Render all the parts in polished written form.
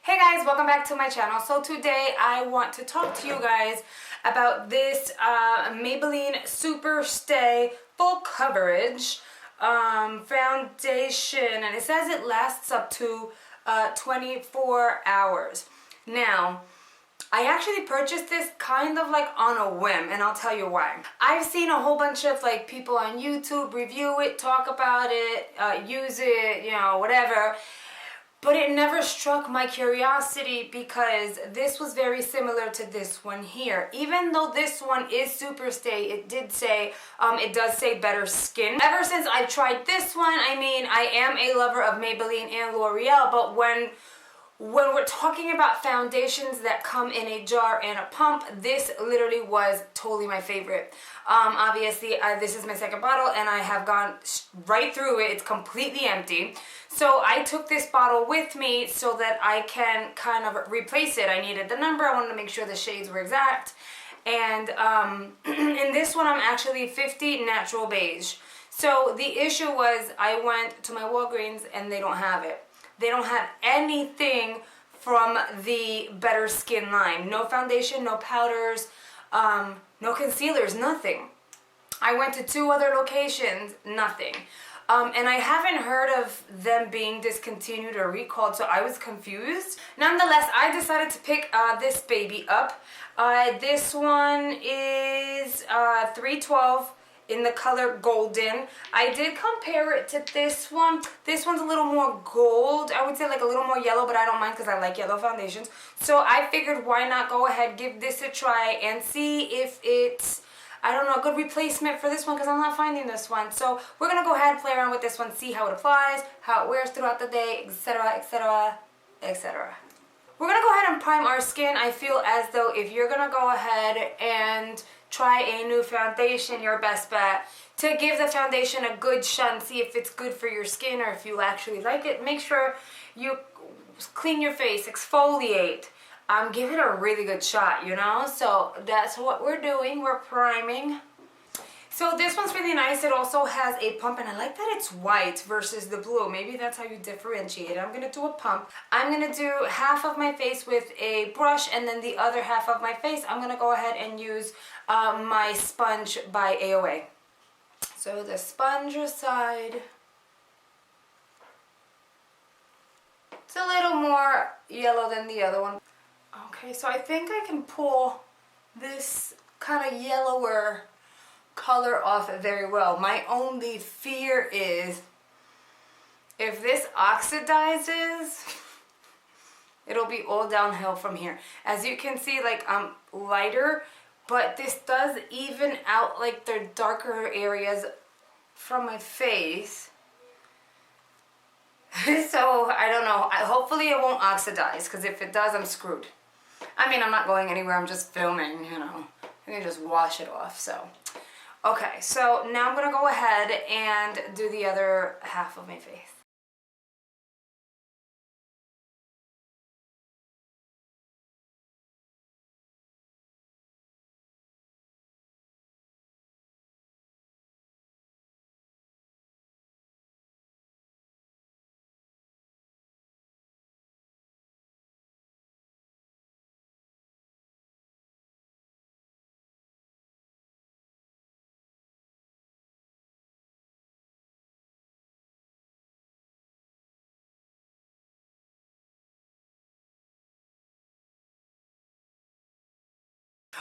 Hey guys, welcome back to my channel. So today I want to talk to you guys about this Maybelline Superstay full coverage foundation, and it says it lasts up to 24 hours. Now, I actually purchased this kind of like on a whim, and I'll tell you why. I've seen a whole bunch of like people on YouTube review it, talk about it, use it, you know, whatever. But it never struck my curiosity because this was very similar to this one here. Even though this one is Superstay, it does say better skin. Ever since I tried this one, I mean, I am a lover of Maybelline and L'Oreal, but when we're talking about foundations that come in a jar and a pump, this literally was totally my favorite. Obviously, this is my second bottle and I have gone right through it. It's completely empty. So I took this bottle with me so that I can kind of replace it. I needed the number. I wanted to make sure the shades were exact. And in this one, I'm actually 50 Natural Beige. So the issue was I went to my Walgreens and they don't have it. They don't have anything from the Better Skin line. No foundation, no powders, no concealers, nothing. I went to 2 other locations, nothing. And I haven't heard of them being discontinued or recalled, so I was confused. Nonetheless, I decided to pick this baby up. This one is $3.12 in the color Golden. I did compare it to this one. This one's a little more gold. I would say like a little more yellow, but I don't mind because I like yellow foundations. So I figured why not go ahead, give this a try, and see if it's, I don't know, a good replacement for this one because I'm not finding this one. So we're going to go ahead and play around with this one, see how it applies, how it wears throughout the day, etc., etc., etc. We're going to go ahead and prime our skin. I feel as though if you're going to go ahead and try a new foundation, your best bet to give the foundation a good shot and see if it's good for your skin or if you actually like it. Make sure you clean your face, exfoliate, give it a really good shot, you know? So that's what we're doing. We're priming. So this one's really nice. It also has a pump, and I like that it's white versus the blue. Maybe that's how you differentiate it. I'm going to do a pump. I'm going to do half of my face with a brush, and then the other half of my face, I'm going to go ahead and use my sponge by AOA. So the sponge side, it's a little more yellow than the other one. Okay, so I think I can pull this kind of yellower color off very well. My only fear is if this oxidizes, it'll be all downhill from here. As you can see, like I'm lighter, but this does even out like the darker areas from my face. So I don't know. Hopefully it won't oxidize, because if it does, I'm screwed. I mean, I'm not going anywhere. I'm just filming, you know. I can just wash it off, so. Okay, so now I'm going to go ahead and do the other half of my face.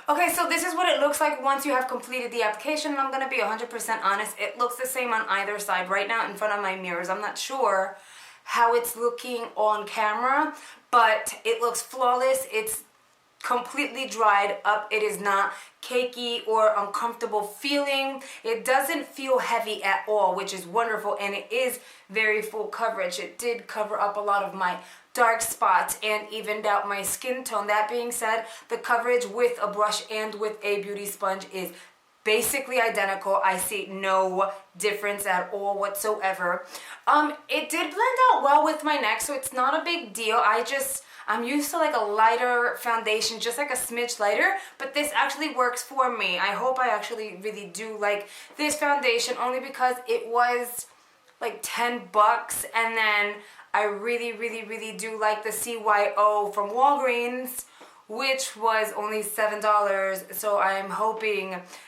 Okay, so this is what it looks like once you have completed the application, and I'm going to be 100% honest, it looks the same on either side. Right now in front of my mirrors, I'm not sure how it's looking on camera, but it looks flawless. It's completely dried up. It is not cakey or uncomfortable feeling. It doesn't feel heavy at all, which is wonderful, and it is very full coverage. It did cover up a lot of my dark spots and evened out my skin tone. That being said, the coverage with a brush and with a beauty sponge is basically identical. I see no difference at all whatsoever. It did blend out well with my neck, so it's not a big deal. I'm used to like a lighter foundation, just like a smidge lighter, but this actually works for me. I hope I actually really do like this foundation, only because it was like $10, and then I really, really, really do like the CYO from Walgreens, which was only $7. So I'm hoping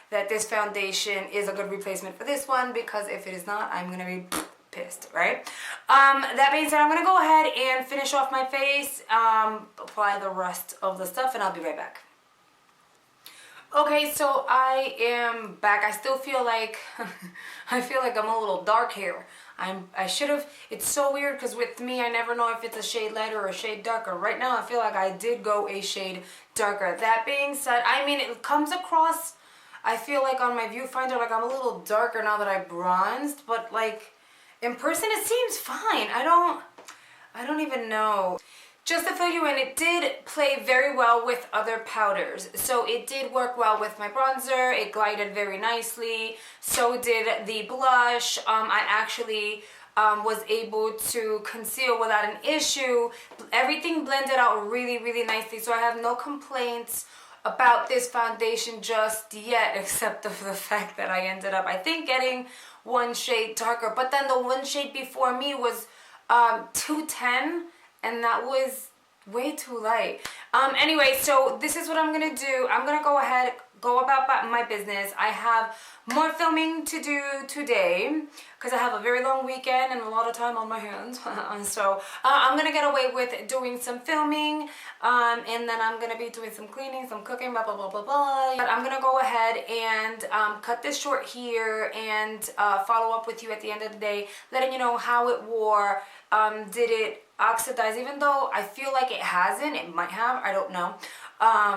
that this foundation is a good replacement for this one, because if it is not, I'm gonna be pissed, right? That being said, I'm gonna go ahead and finish off my face, apply the rest of the stuff, and I'll be right back. Okay, so I am back. I still feel like I feel like I'm a little dark here. I should have. It's so weird because with me, I never know if it's a shade lighter or a shade darker. Right now, I feel like I did go a shade darker. That being said, I mean, it comes across, I feel like on my viewfinder, like I'm a little darker now that I bronzed, but like in person, it seems fine. I don't even know. Just to fill you in, it did play very well with other powders. So it did work well with my bronzer. It glided very nicely. So did the blush. I actually was able to conceal without an issue. Everything blended out really, really nicely. So I have no complaints about this foundation just yet, except for the fact that I ended up, I think, getting one shade darker. But then the one shade before me was 210. And that was way too light. Anyway, so this is what I'm gonna do. I'm gonna go ahead, go about my business. I have more filming to do today because I have a very long weekend and a lot of time on my hands. So I'm gonna get away with doing some filming, and then I'm gonna be doing some cleaning, some cooking, blah, blah, blah, blah, blah. But I'm gonna go ahead and cut this short here and follow up with you at the end of the day, letting you know how it wore. Did it oxidize? Even though I feel like it hasn't, it might have, I don't know.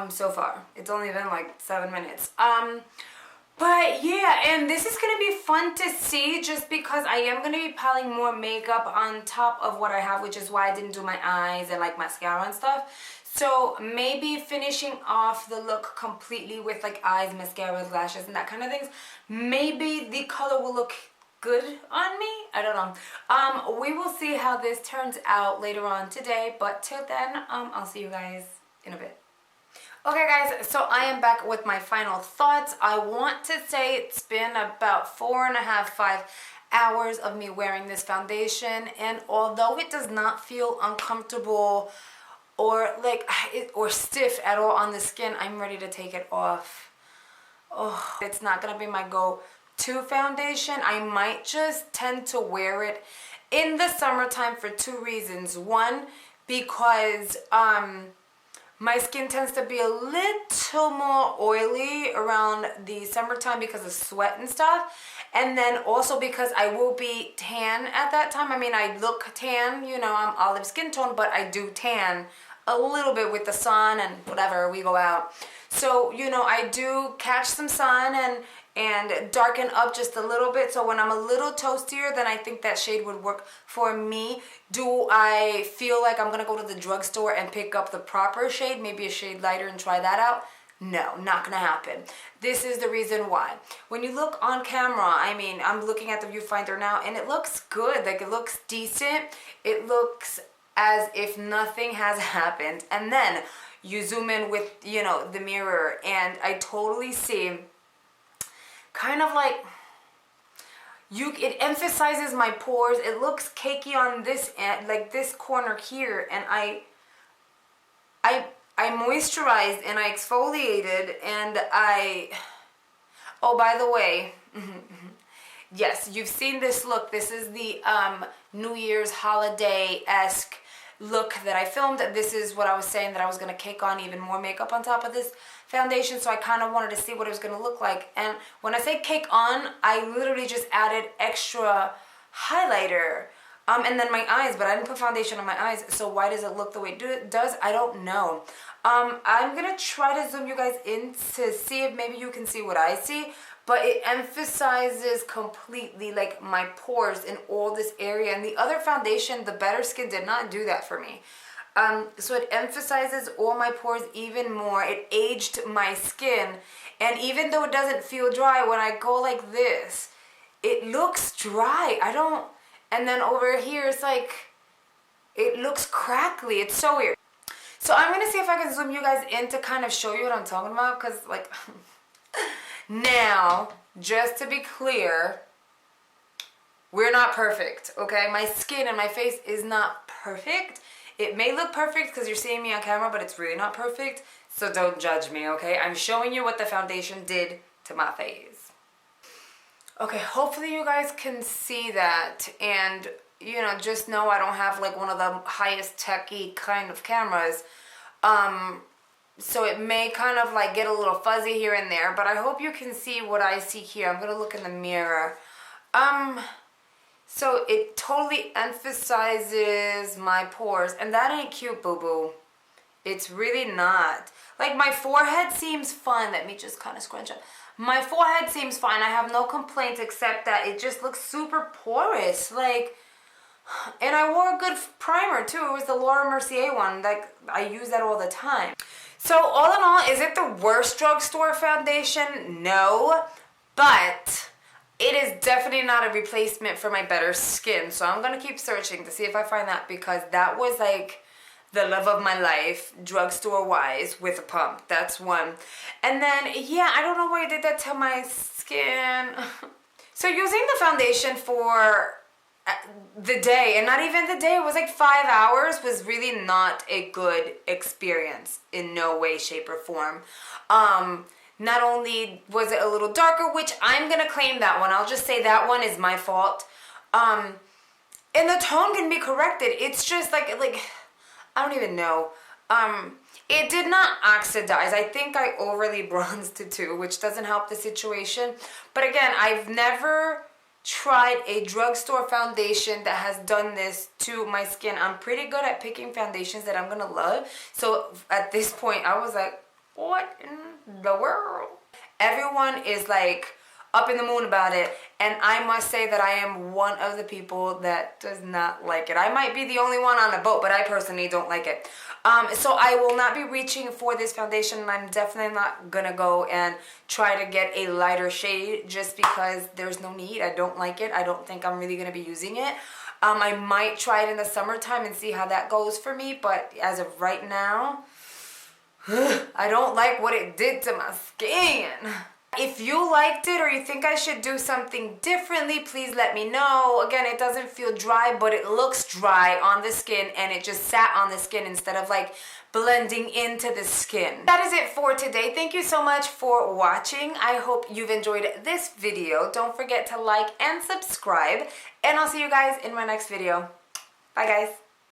So far it's only been like 7 minutes. But yeah, and this is gonna be fun to see just because I am gonna be piling more makeup on top of what I have, which is why I didn't do my eyes and like mascara and stuff. So maybe finishing off the look completely with like eyes, mascara, lashes, and that kind of things. Maybe the color will look good on me. I don't know. We will see how this turns out later on today, but till then, I'll see you guys in a bit. Okay guys, so I am back with my final thoughts. I want to say it's been about 4.5, 5 hours of me wearing this foundation, and although it does not feel uncomfortable or like or stiff at all on the skin, I'm ready to take it off. Oh, it's not gonna be my go-to foundation. I might just tend to wear it in the summertime for 2 reasons. One, because my skin tends to be a little more oily around the summertime because of sweat and stuff. And then also because I will be tan at that time. I mean, I look tan, you know, I'm olive skin tone, but I do tan a little bit with the sun and whatever, we go out. So, you know, I do catch some sun and darken up just a little bit. So when I'm a little toastier, then I think that shade would work for me. Do I feel like I'm gonna go to the drugstore and pick up the proper shade, maybe a shade lighter, and try that out? No, not gonna happen. This is the reason why. When you look on camera, I mean, I'm looking at the viewfinder now and it looks good, like it looks decent. It looks as if nothing has happened. And then you zoom in with, you know, the mirror, and I totally see kind of like it emphasizes my pores. It looks cakey on this end, like this corner here, and I moisturized and I exfoliated, and oh, by the way, yes, you've seen this look. This is the New Year's holiday-esque look that I filmed. This is what I was saying, that I was going to cake on even more makeup on top of this foundation, so I kind of wanted to see what it was going to look like. And when I say cake on, I literally just added extra highlighter and then my eyes, but I didn't put foundation on my eyes, so why does it look the way it does? I don't know. I'm going to try to zoom you guys in to see if maybe you can see what I see, but it emphasizes completely like my pores in all this area. And the other foundation, the Better Skin, did not do that for me. So it emphasizes all my pores even more. It aged my skin, and even though it doesn't feel dry, when I go like this, it looks dry. And then over here, it's like, it looks crackly. It's so weird. So I'm going to see if I can zoom you guys in to kind of show you what I'm talking about, because like, now, just to be clear, We're not perfect, okay? My skin and my face is not perfect. It may look perfect because you're seeing me on camera, but it's really not perfect. So don't judge me, okay? I'm showing you what the foundation did to my face. Okay, hopefully you guys can see that. And, you know, just know I don't have like one of the highest techy kind of cameras. So it may kind of like get a little fuzzy here and there, but I hope you can see what I see here. I'm gonna look in the mirror. So it totally emphasizes my pores, and that ain't cute, boo-boo. It's really not. Like, my forehead seems fine. Let me just kind of scrunch up. My forehead seems fine. I have no complaints except that it just looks super porous. Like, and I wore a good primer too. It was the Laura Mercier one. Like, I use that all the time. So all in all, is it the worst drugstore foundation? No, but it is definitely not a replacement for my better skin. So I'm gonna keep searching to see if I find that, because that was like the love of my life, drugstore wise, with a pump. That's one. And then, yeah, I don't know why I did that to my skin. So using the foundation for the day, and not even the day, it was like 5 hours, was really not a good experience in no way, shape, or form. Not only was it a little darker, which I'm gonna claim that one, I'll just say that one is my fault. And the tone can be corrected. It's just like I don't even know. It did not oxidize. I think I overly bronzed it too, which doesn't help the situation. But again, I've never tried a drugstore foundation that has done this to my skin. I'm pretty good at picking foundations that I'm gonna love. So at this point, I was like, what in the world? Everyone is like up in the moon about it, and I must say that I am one of the people that does not like it. I might be the only one on the boat, but I personally don't like it. So I will not be reaching for this foundation, and I'm definitely not gonna go and try to get a lighter shade just because there's no need. I don't like it. I don't think I'm really gonna be using it. I might try it in the summertime and see how that goes for me, but as of right now, I don't like what it did to my skin. If you liked it or you think I should do something differently, please let me know. Again, it doesn't feel dry, but it looks dry on the skin, and it just sat on the skin instead of like blending into the skin. That is it for today. Thank you so much for watching. I hope you've enjoyed this video. Don't forget to like and subscribe, and I'll see you guys in my next video. Bye, guys.